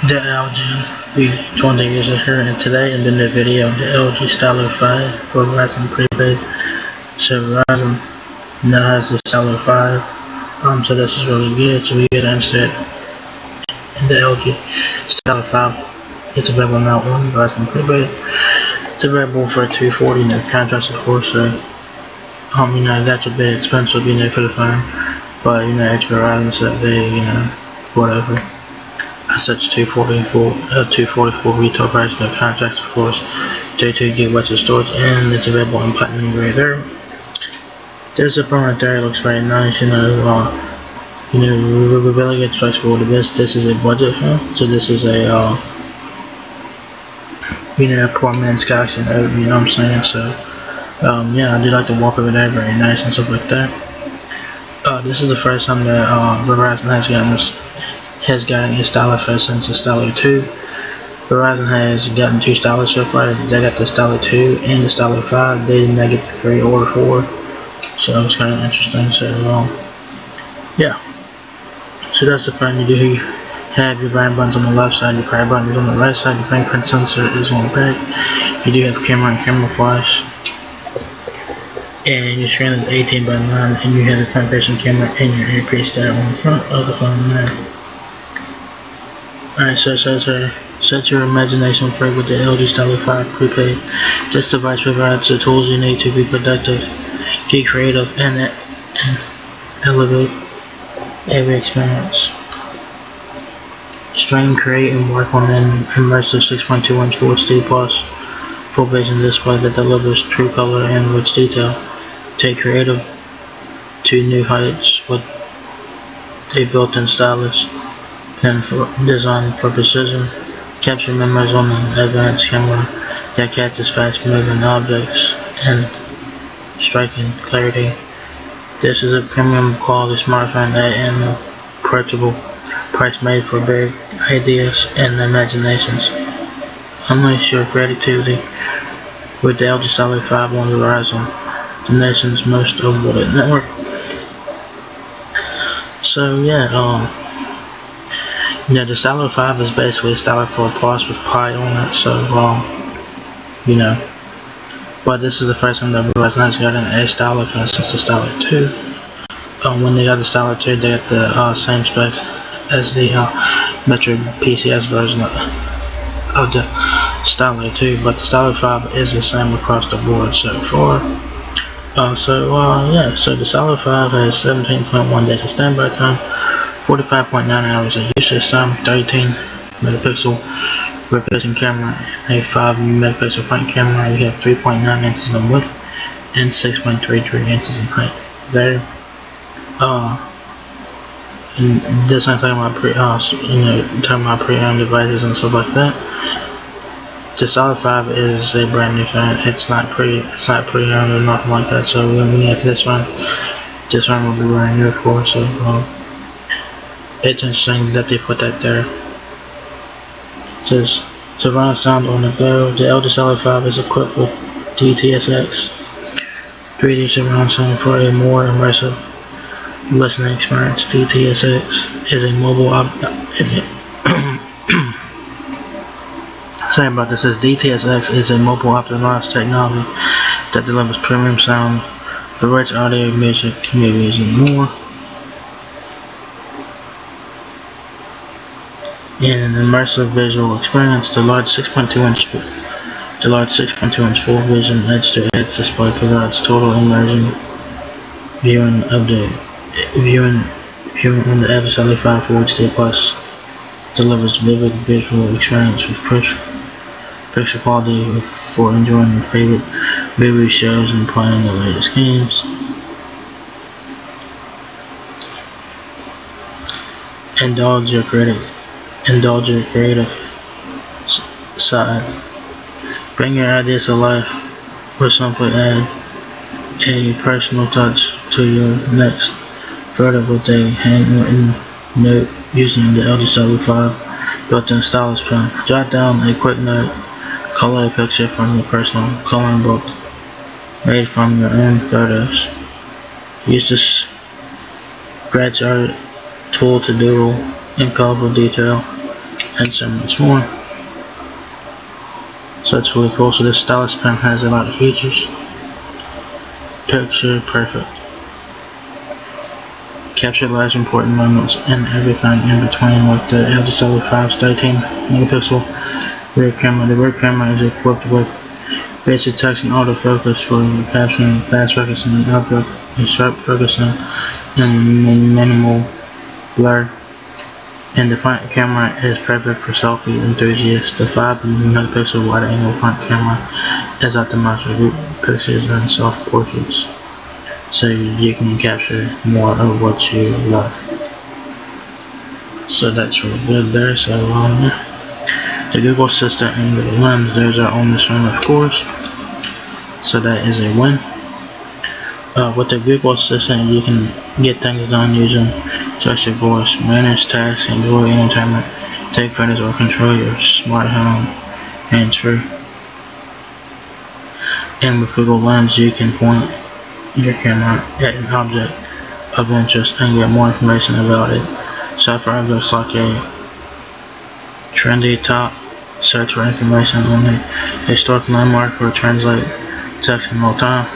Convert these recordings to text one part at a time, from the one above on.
The LG V20 user here, and today I'm doing the video of the LG Stylo 5 for Verizon Prepaid. So Verizon now has the Stylo 5, so this is really good. So we get insert in the LG Stylo 5. It's available now on Verizon Prepaid. It's available for $240 in the contracts, of course. So that's a bit expensive, for the phone, but it's Verizon, so they, whatever. I such 244 retail price, no contracts, of course. 32 gigabytes of storage, and it's available in platinum gray there. There's a phone right there. It looks very nice. Really good price for what it is. This is a budget phone, so this is a poor man's Galaxy Note. You know what I'm saying? So I do like the walk over there, very nice and stuff like that. This is the first time that Verizon has gotten a Stylo since the Stylo 2. Verizon has gotten 2 Stylos so far. They got the Stylo 2 and the Stylo 5. They did not get the 3 or 4, so it's kind of interesting. So yeah, so that's the phone. You do have your volume buttons on the left side, your power button is on the right side, your fingerprint sensor is on the back. You do have camera and camera flash, and your screen is 18:9, and you have the front-facing camera and your earpiece there on the front of the phone there. Alright, so it says here, set your imagination free with the LG Stylo 5 Prepaid. This device provides the tools you need to be productive, get creative, and elevate every experience. Stream, create, and work on an immersive 6.2-inch Full HD Plus full vision display that delivers true color and rich detail. Take creative to new heights with a built-in stylus pen designed for precision. Capture memories on an advanced camera that catches fast-moving objects and striking clarity. This is a premium quality smartphone at an approachable price, made for big ideas and imaginations. Unleash your creativity with the LG Stylo 5 on the Verizon, the nation's most awarded network. So the Stylo 5 is basically a Stylo 4 Plus with Pi on it, so but this is the first time that Verizon has gotten a Stylo phone since the Stylo 2. When they got the Stylo 2, they got the same specs as the Metro PCS version of the Stylo 2, but the Stylo 5 is the same across the board so far. So the Stylo 5 has 17.1 days of standby time, 45.9 hours of usage time, 13 megapixel rear-facing camera, a 5 megapixel front camera. You have 3.9 inches in width and 6.33 inches in height. There. And this I'm talking about pre-owned devices and stuff like that. The Stylo 5 is a brand new phone. It's not pre-owned or nothing like that. So when we get to this one will be brand new, of course. So it's interesting that they put that there. It says surround sound on the go. The LG Stylo 5 is equipped with DTS:X 3D surround sound for a more immersive listening experience. DTS:X is a mobile Sorry about this. DTS:X is a mobile optimized technology that delivers premium sound, the rich audio, music, movies, and more, in an immersive visual experience. The large 6.2-inch full vision edge-to-edge display provides total immersion viewing on the LG Stylo 5 Full HD Plus. Delivers vivid visual experience with picture quality for enjoying your favorite movie shows and playing the latest games. Indulge your creative side. Bring your ideas to life, or simply add a personal touch to your next photo with a handwritten note using the LG Stylo 5 built-in stylus pen. Jot down a quick note, color a picture from your personal coloring book made from your own photos. Use this scratch art tool to doodle in colorful detail and so much more. So it's really cool. So this stylus pen has a lot of features. Picture perfect. Capture large important moments and everything in between with the LG Stylo 5's 13 megapixel rear camera. The rear camera is equipped with basic text and autofocus for capturing fast focusing, object and sharp focusing, and minimal blur. And the front camera is perfect for selfie enthusiasts. The 5 megapixel wide angle front camera is optimized for group pictures and self portraits, so you can capture more of what you love. So that's really good there. So the Google Assistant and the Lens, those are on this one, of course. So that is a win. With the Google Assistant, you can get things done using just your voice, manage tasks, enjoy entertainment, take photos, or control your smart home hands-free. And with Google Lens, you can point your camera at an object of interest and get more information about it. So for objects like a trendy top, search for information on a historic landmark or translate text in real time.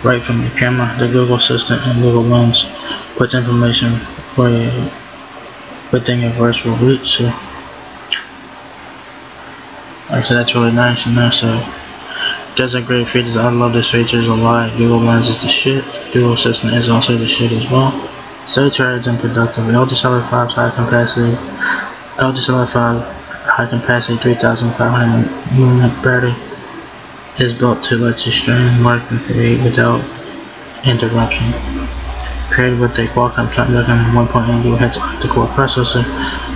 Right from your camera, the Google Assistant and Google Lens puts information within your virtual reach. So that's really nice. So does a great features. I love this features a lot. Google Lens is the shit. Google Assistant is also the shit as well. So charged and productive. LG Stylo 5's high capacity 3,500 unit battery is built to let you stream, work, and create without interruption. Paired with a Qualcomm Snapdragon 1.8 GHz octa-core processor,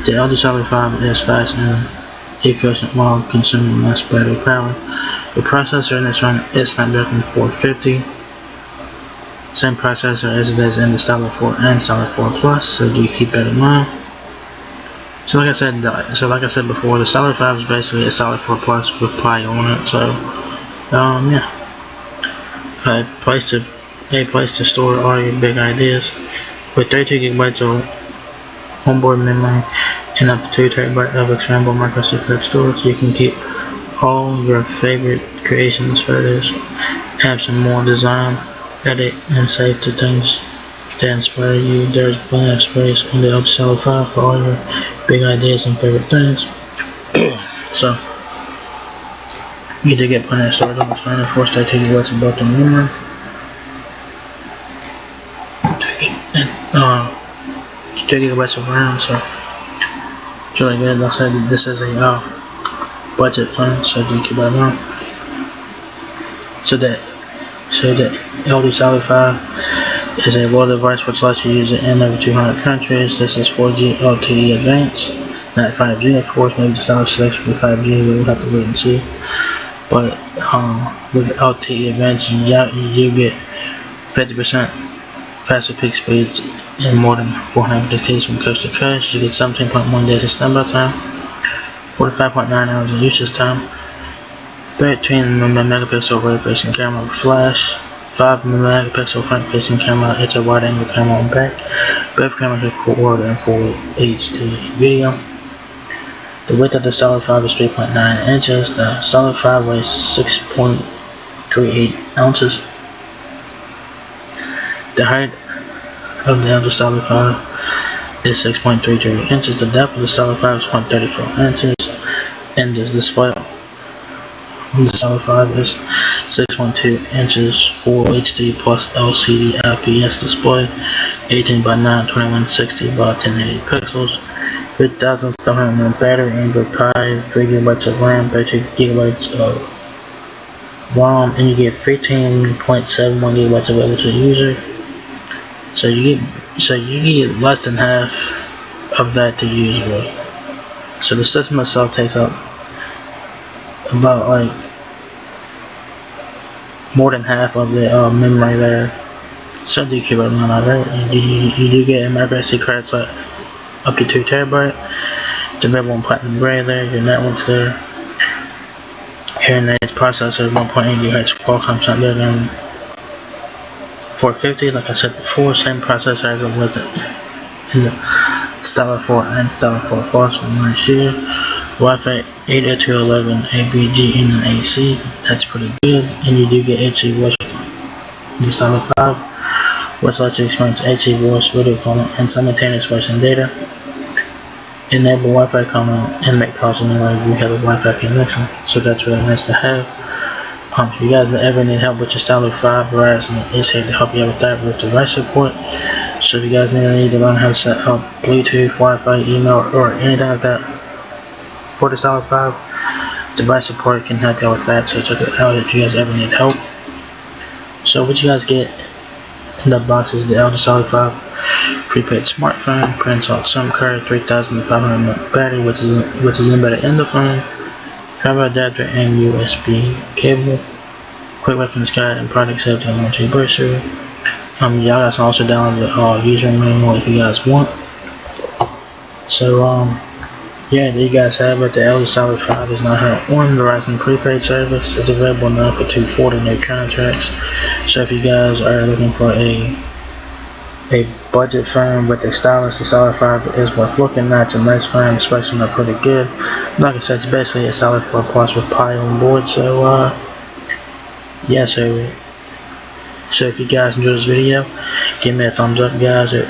the LG Stylo 5 is fast and efficient while consuming less battery power. The processor in this one is Snapdragon 450, same processor as it is in the Stylo 4 and Stylo 4 Plus, so do keep that in mind. So like I said before, the Stylo 5 is basically a Stylo 4 Plus with Pi on it. So yeah, a place to store all your big ideas. With 32 GB of onboard memory and up to 2 TB of expandable micro SD storage, you can keep all your favorite creations, photos, apps, and more. Design, edit, and save to things that inspire you. There's plenty of space on the LG Stylo 5 for all your big ideas and favorite things. So you do get plenty of storage on the phone. Of course, 32 GB of built-in memory. 2 GB of RAM, so it's really good. Like I said, this is a budget phone, so do keep that in mind. So the LG Stylo 5 is a world device which lets you use it in over 200 countries. This is 4G LTE Advanced, not 5G, of course. Maybe the Stylo 6 will be 5G, we'll have to wait and see. But with LTE Advanced, you get 50% faster peak speeds and more than 400 k's from coast to coast. You get 17.1 days of standby time, 45.9 hours of usage time, 13 megapixel rear-facing camera with flash, 5 megapixel front-facing camera. It's a wide-angle camera on back. Both cameras record in full HD video. The width of the Stylo 5 is 3.9 inches. The Stylo 5 weighs 6.38 ounces. The height of the LG Stylo 5 is 6.33 inches. The depth of the Stylo 5 is 0.34 inches. And the display on the Stylo 5 is 6.2 inches, Full HD plus LCD IPS display, 18 by 9, 2160 by 1080 pixels, 3,700 mAh battery, Android Pie, 3 GB of RAM, 32 GB of ROM, and you get 15.71 GB available to the user. So you get less than half of that to use with. So the system itself takes up about like more than half of the memory there. So do keep it in mind, alright? You do get a micro SD card slot up to 2 TB. The available in platinum gray there. Your networks there. Here in the processor, 1.8 GHz Qualcomm Snapdragon 450. Like I said before, same processor as it was in the Stylo 4 and Stylo 4 Plus from last year. Wi-Fi 802.11 ABG in and AC. That's pretty good. And you do get HD voice from the Stylo 5, which lets you experience HD voice, video calling, and simultaneous voice and data. Enable Wi-Fi calling and make calls anywhere you have a Wi-Fi connection. So that's really nice to have. If you guys ever need help with your Stylo 5, Verizon is here to help you out with that with device support. So if you guys need to learn how to set up Bluetooth, Wi-Fi, email, or anything like that for the Stylo 5, device support can help you out with that. So check it out if you guys ever need help. So what you guys get in the box is the LG Stylo 5 prepaid smartphone, printout SIM card, 3,500 mAh battery, which is embedded in the phone. Travel adapter and USB cable, quick reference guide, and product safety and warranty brochure. Y'all guys can also download the user manual if you guys want. So yeah, there you guys have it. The LG Stylo 5 is now on Verizon Prepaid service. It's available now for $240 no contracts. So if you guys are looking for a budget phone with the stylus, the Stylo 5 is worth looking at. It's a nice phone, especially they're pretty good. Like I said, it's basically a Stylo 4 Plus with Pi on board. So yeah, so if you guys enjoyed this video, give me a thumbs up, guys. It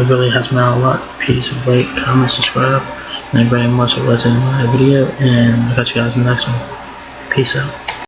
really helps me out a lot. Please rate, comment, subscribe. Thank you very much for watching my video, and I'll catch you guys in the next one. Peace out.